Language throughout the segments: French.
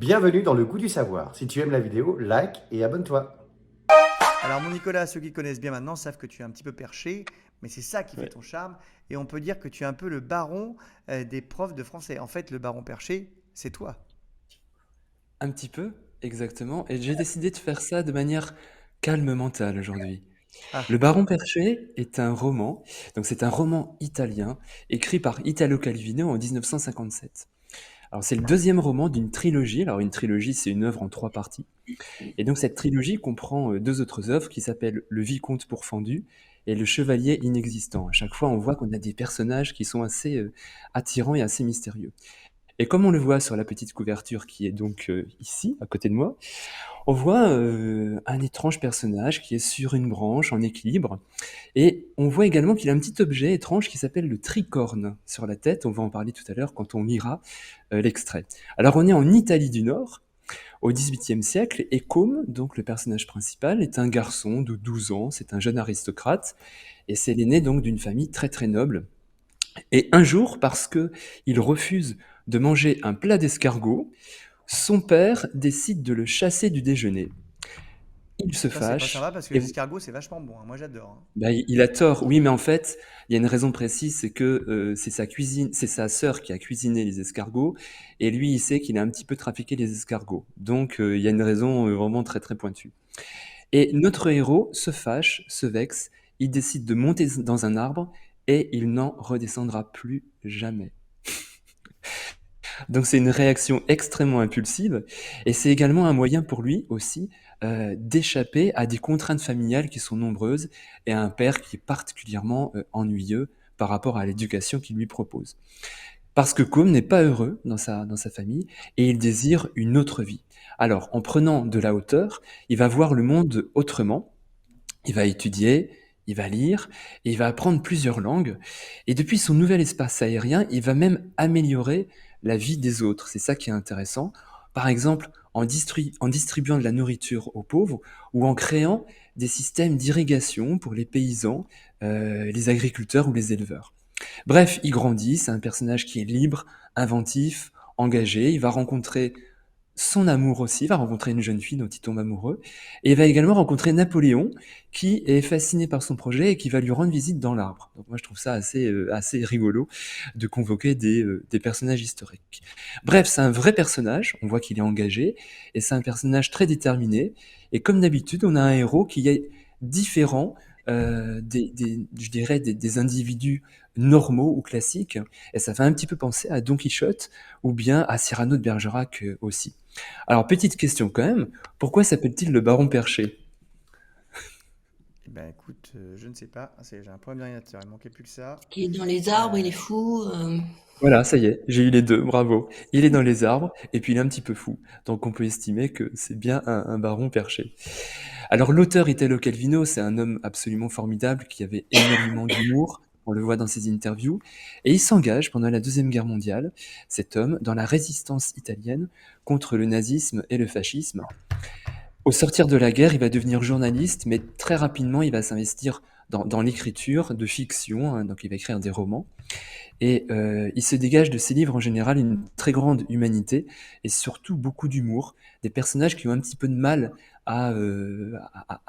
Bienvenue dans le goût du savoir. Si tu aimes la vidéo, like et abonne-toi. Alors mon Nicolas, ceux qui connaissent bien maintenant savent que tu es un petit peu perché, mais c'est ça qui fait Ouais, ton charme. Et on peut dire que tu es un peu le baron des profs de français. En fait, le baron perché, c'est toi. un petit peu, exactement. Et j'ai décidé de faire ça de manière calme mentale aujourd'hui. Ah, Le Baron Perché est un roman, donc c'est un roman italien écrit par Italo Calvino en 1957. Alors c'est le deuxième roman d'une trilogie. Alors une trilogie, c'est une œuvre en trois parties. Et donc cette trilogie comprend deux autres œuvres qui s'appellent Le Vicomte pourfendu et Le Chevalier inexistant. À chaque fois, on voit qu'on a des personnages qui sont assez attirants et assez mystérieux. Et comme on le voit sur la petite couverture qui est donc ici, à côté de moi, on voit un étrange personnage qui est sur une branche en équilibre. Et on voit également qu'il a un petit objet étrange qui s'appelle le tricorne sur la tête. On va en parler tout à l'heure quand on lira l'extrait. Alors on est en Italie du Nord, au XVIIIe siècle, et Côme, donc le personnage principal, est un garçon de 12 ans, c'est un jeune aristocrate, et c'est l'aîné donc d'une famille très très noble. Et un jour, parce que il refuse de manger un plat d'escargot, son père décide de le chasser du déjeuner. Il se ça c'est pas fâche sympa parce que et les escargots c'est vachement bon, hein. Moi j'adore, hein. bah, il a tort. Oui, mais en fait, il y a une raison précise, c'est que c'est sa cuisine, c'est sa sœur qui a cuisiné les escargots, et lui, il sait qu'il a un petit peu trafiqué les escargots. Donc, il y a une raison vraiment très très pointue. Et notre héros se fâche, se vexe, il décide de monter dans un arbre et il n'en redescendra plus jamais. Donc c'est une réaction extrêmement impulsive et c'est également un moyen pour lui aussi d'échapper à des contraintes familiales qui sont nombreuses et à un père qui est particulièrement ennuyeux par rapport à l'éducation qu'il lui propose. Parce que Com n'est pas heureux dans sa famille et il désire une autre vie. Alors, en prenant de la hauteur, il va voir le monde autrement, il va étudier, il va lire, et il va apprendre plusieurs langues. Et depuis son nouvel espace aérien, il va même améliorer la vie des autres. C'est ça qui est intéressant. Par exemple, en distribuant de la nourriture aux pauvres ou en créant des systèmes d'irrigation pour les paysans, les agriculteurs ou les éleveurs. Bref, il grandit, c'est un personnage qui est libre, inventif, engagé. Il va rencontrer son amour aussi, il va rencontrer une jeune fille dont il tombe amoureux, et il va également rencontrer Napoléon, qui est fasciné par son projet et qui va lui rendre visite dans l'arbre. Donc moi je trouve ça assez rigolo de convoquer des personnages historiques. Bref, c'est un vrai personnage, on voit qu'il est engagé, et c'est un personnage très déterminé, et comme d'habitude, on a un héros qui est différent je dirais, des individus normaux ou classiques, et ça fait un petit peu penser à Don Quichotte ou bien à Cyrano de Bergerac aussi. Alors, petite question quand même, pourquoi s'appelle-t-il le baron perché? Eh ben écoute, je ne sais pas. J'ai un problème d'ordinateur, il manquait plus que ça. Il est dans les arbres, il est Euh, fou. Voilà, ça y est, j'ai eu les deux, bravo. Il est dans les arbres, et puis il est un petit peu fou. Donc on peut estimer que c'est bien un baron perché. Alors l'auteur Italo Calvino, c'est un homme absolument formidable qui avait énormément d'humour, on le voit dans ses interviews, et il s'engage pendant la Deuxième Guerre mondiale, cet homme, dans la résistance italienne contre le nazisme et le fascisme. Au sortir de la guerre, il va devenir journaliste, mais très rapidement, il va s'investir dans l'écriture de fiction, hein, donc il va écrire des romans. Et il se dégage de ses livres en général une très grande humanité et surtout beaucoup d'humour, des personnages qui ont un petit peu de mal à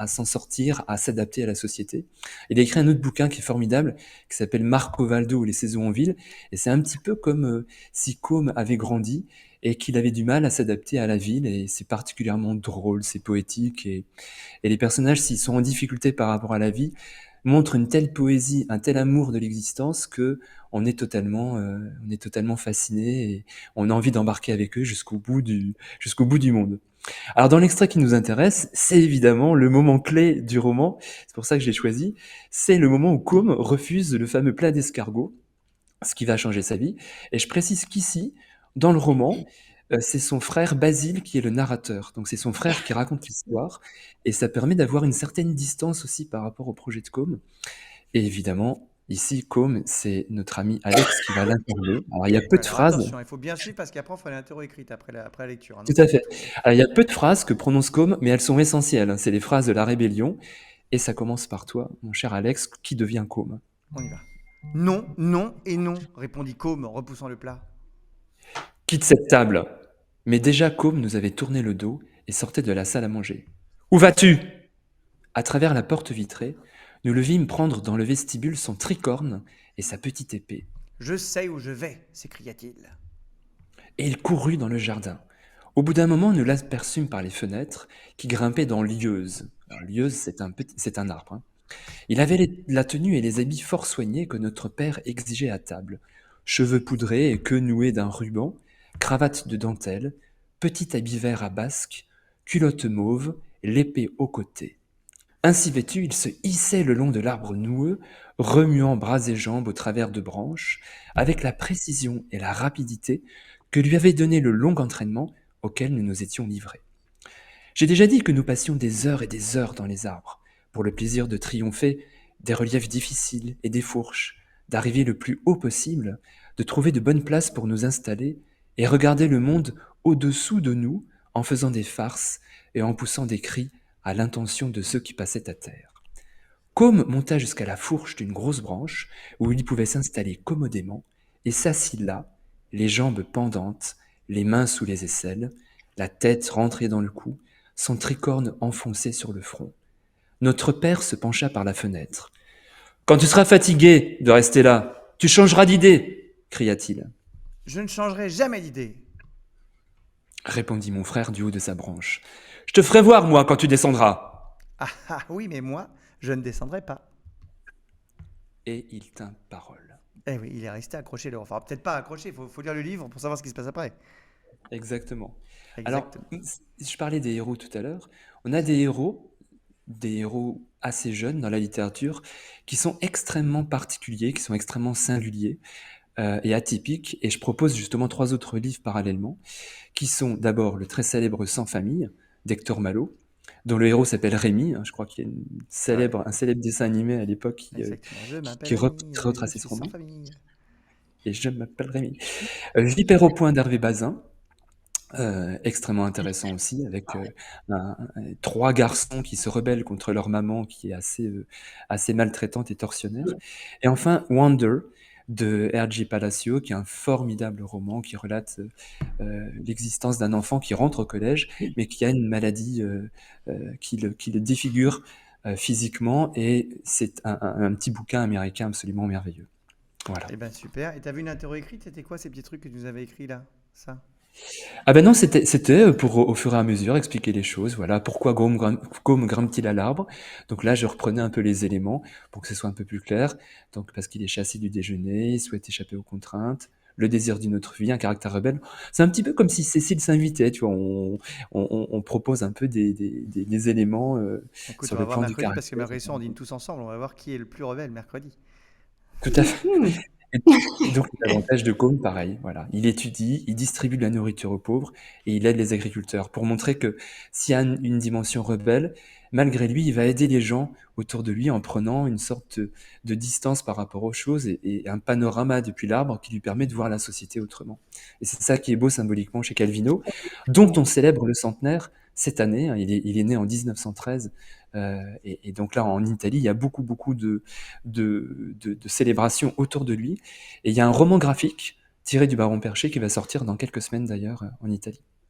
s'en sortir, à s'adapter à la société. Il a écrit un autre bouquin qui est formidable, qui s'appelle Marco Valdo ou Les saisons en ville, et c'est un petit peu comme si Côme avait grandi et qu'il avait du mal à s'adapter à la ville, et c'est particulièrement drôle, c'est poétique, et les personnages, s'ils sont en difficulté par rapport à la vie, montrent une telle poésie, un tel amour de l'existence que on est totalement fasciné et on a envie d'embarquer avec eux jusqu'au bout du monde. Alors dans l'extrait qui nous intéresse, c'est évidemment le moment clé du roman, c'est pour ça que je l'ai choisi, c'est le moment où Côme refuse le fameux plat d'escargot, ce qui va changer sa vie. Et je précise qu'ici, dans le roman, c'est son frère Basile qui est le narrateur. Donc c'est son frère qui raconte l'histoire, et ça permet d'avoir une certaine distance aussi par rapport au projet de Côme. Et évidemment, ici, Côme, c'est notre ami Alex qui va l'interviewer. Alors il y a peu ouais, de alors phrases, attention, il faut bien suivre parce qu'après on fera l'interro écrite après la lecture, hein, tout donc à il faut fait. tout. Alors, il y a peu de phrases que prononce Côme, mais elles sont essentielles, hein. C'est les phrases de la rébellion, et ça commence par toi, mon cher Alex, qui devient Côme. On y va. Non, non et non, répondit Côme en repoussant le plat. Quitte cette table. Mais déjà Côme nous avait tourné le dos et sortait de la salle à manger. « Où vas-tu » À travers la porte vitrée, nous le vîmes prendre dans le vestibule son tricorne et sa petite épée. Je sais où je vais, s'écria-t-il. Et il courut dans le jardin. Au bout d'un moment, nous l'aperçûmes par les fenêtres, qui grimpait dans l'ieuse. Alors, l'ieuse, c'est un arbre. Hein. Il avait la tenue et les habits fort soignés que notre père exigeait à table. Cheveux poudrés et queue nouée d'un ruban, cravate de dentelle, petit habit vert à basque, culotte mauve, l'épée au côté. Ainsi vêtu, il se hissait le long de l'arbre noueux, remuant bras et jambes au travers de branches, avec la précision et la rapidité que lui avait donné le long entraînement auquel nous nous étions livrés. J'ai déjà dit que nous passions des heures et des heures dans les arbres, pour le plaisir de triompher des reliefs difficiles et des fourches, d'arriver le plus haut possible, de trouver de bonnes places pour nous installer et regarder le monde au-dessous de nous en faisant des farces et en poussant des cris à l'intention de ceux qui passaient à terre. Côme monta jusqu'à la fourche d'une grosse branche où il pouvait s'installer commodément et s'assit là, les jambes pendantes, les mains sous les aisselles, la tête rentrée dans le cou, son tricorne enfoncé sur le front. Notre père se pencha par la fenêtre. « Quand tu seras fatigué de rester là, tu changeras d'idée !» cria-t-il. « Je ne changerai jamais d'idée !» répondit mon frère du haut de sa branche. « Je te ferai voir, moi, quand tu descendras !» Ah oui, mais moi, je ne descendrai pas. Et il tint parole. Eh oui, il est resté accroché. Enfin, peut-être pas accroché, il faut lire le livre pour savoir ce qui se passe après. Exactement. Exactement. Alors, je parlais des héros tout à l'heure. On a des héros assez jeunes dans la littérature, qui sont extrêmement particuliers, qui sont extrêmement singuliers et atypiques. Et je propose justement 3 autres livres parallèlement, qui sont d'abord le très célèbre Sans famille d'Hector Malot, dont le héros s'appelle Rémi. Hein, je crois qu'il y a un célèbre dessin animé à l'époque qui retraçait ce roman. Et je m'appelle Rémi. Vipère au point d'Hervé Bazin, extrêmement intéressant aussi, avec 3 garçons qui se rebellent contre leur maman qui est assez maltraitante et tortionnaire. Et enfin, Wonder de R.J. Palacio, qui est un formidable roman qui relate l'existence d'un enfant qui rentre au collège, mais qui a une maladie qui le défigure physiquement, et c'est un petit bouquin américain absolument merveilleux. Voilà. Eh ben super. Et t'as vu une interro écrite? C'était quoi ces petits trucs que tu nous avais écrits là? Ça? Ah ben non, c'était pour au fur et à mesure expliquer les choses. Voilà, pourquoi Côme grimpe-t-il à l'arbre? Donc là, je reprenais un peu les éléments pour que ce soit un peu plus clair. Donc parce qu'il est chassé du déjeuner, il souhaite échapper aux contraintes, le désir d'une autre vie, un caractère rebelle. C'est un petit peu comme si Cécile s'invitait, tu vois. On propose un peu des éléments Écoute, sur on va le voir plan du mercredi caractère. parce que mercredi soir on dîne tous ensemble. On va voir qui est le plus rebelle mercredi. Tout à fait. Et donc l'avantage de Côme, pareil, voilà. Il étudie, il distribue de la nourriture aux pauvres et il aide les agriculteurs pour montrer que s'il y a une dimension rebelle, malgré lui, il va aider les gens autour de lui en prenant une sorte de distance par rapport aux choses et un panorama depuis l'arbre qui lui permet de voir la société autrement. Et c'est ça qui est beau symboliquement chez Calvino, dont on célèbre le centenaire cette année. Hein. Il est né en 1913. Et donc là, en Italie, il y a beaucoup de célébrations autour de lui. Et il y a un roman graphique tiré du Baron Perché qui va sortir dans quelques semaines d'ailleurs en Italie.